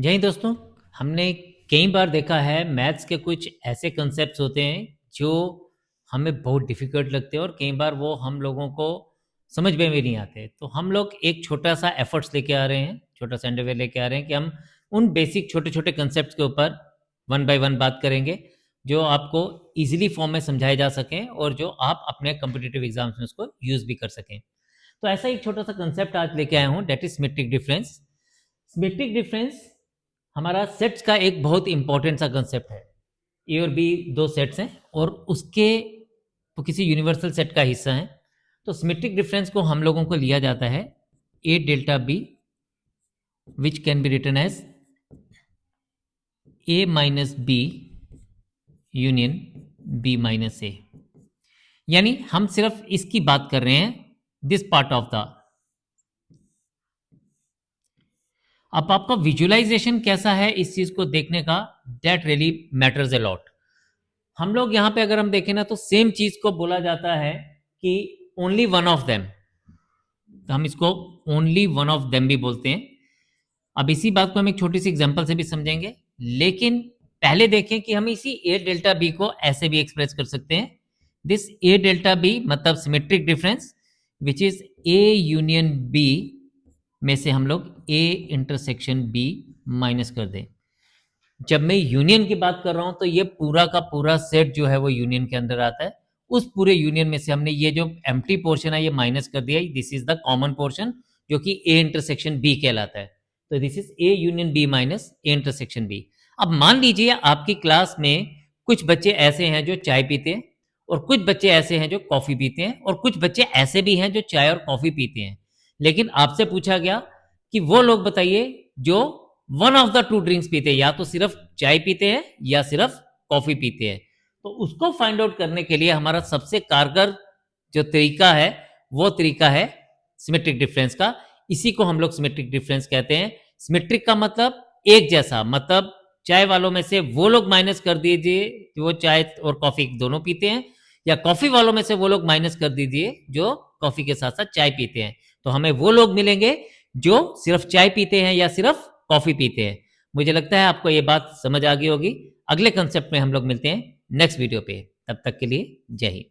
जय हिंद दोस्तों। हमने कई बार देखा है मैथ्स के कुछ ऐसे कंसेप्ट्स होते हैं जो हमें बहुत डिफ़िकल्ट लगते हैं और कई बार वो हम लोगों को समझ में भी नहीं आते। तो हम लोग एक छोटा सा एफर्ट्स लेके आ रहे हैं, छोटा सा अंडरवेयर लेके आ रहे हैं कि हम उन बेसिक छोटे-छोटे कंसेप्ट्स के ऊपर वन बाय वन बात करेंगे, जो आपको ईज़िली फॉर्म में समझाए जा सकें और जो आप अपने कॉम्पिटिटिव एग्ज़ाम्स में उसको यूज़ भी कर सकें। तो ऐसा एक छोटा सा कंसेप्ट आज लेके आया हूँ, that is symmetric difference. Symmetric difference हमारा सेट्स का एक बहुत इंपॉर्टेंट सा कंसेप्ट है। ए और बी दो सेट्स हैं और उसके वो किसी यूनिवर्सल सेट का हिस्सा हैं। तो सिमेट्रिक डिफरेंस को हम लोगों को लिया जाता है A delta B which can be written as A minus B union B minus A. यानी हम सिर्फ इसकी बात कर रहे हैं, दिस पार्ट ऑफ द। अब आपका विजुअलाइजेशन कैसा है इस चीज को देखने का, that really matters a lot. हम लोग यहाँ पे अगर हम देखें ना तो सेम चीज को बोला जाता है कि ओनली वन ऑफ देम, तो हम इसको ओनली वन ऑफ देम भी बोलते हैं। अब इसी बात को हम एक छोटी सी एग्जांपल से भी समझेंगे, लेकिन पहले देखें कि हम इसी ए डेल्टा बी को ऐसे भी एक्सप्रेस कर सकते हैं। दिस ए डेल्टा बी मतलब symmetric difference which is A union B में से हम लोग ए इंटरसेक्शन बी माइनस कर दें। जब मैं यूनियन की बात कर रहा हूं तो ये पूरा का पूरा सेट जो है वो यूनियन के अंदर आता है। उस पूरे यूनियन में से हमने ये जो एम्प्टी पोर्शन है ये माइनस कर दिया, this is the common portion जो कि ए इंटरसेक्शन बी कहलाता है। तो this is A union B minus A intersection B. अब मान लीजिए आपकी क्लास में कुछ बच्चे ऐसे हैं जो चाय पीते हैं और कुछ बच्चे ऐसे हैं जो कॉफी पीते हैं और कुछ बच्चे ऐसे भी हैं जो चाय और कॉफी पीते हैं। लेकिन आपसे पूछा गया कि वो लोग बताइए जो one of the two drinks पीते हैं, या तो सिर्फ चाय पीते हैं या सिर्फ कॉफी पीते हैं। तो उसको फाइंड आउट करने के लिए हमारा सबसे कारगर जो तरीका है वो तरीका है सिमेट्रिक डिफरेंस का। इसी को हम लोग सिमेट्रिक डिफरेंस कहते हैं। सिमेट्रिक का मतलब एक जैसा, मतलब चाय वालों में से वो लोग माइनस कर दीजिए जो वो चाय और कॉफी दोनों पीते हैं, या कॉफी वालों में से वो लोग माइनस कर दीजिए जो कॉफी के साथ साथ चाय पीते हैं। तो हमें वो लोग मिलेंगे जो सिर्फ चाय पीते हैं या सिर्फ कॉफी पीते हैं। मुझे लगता है आपको ये बात समझ आ गई होगी। अगले कंसेप्ट में हम लोग मिलते हैं नेक्स्ट वीडियो पे। तब तक के लिए जय हिंद।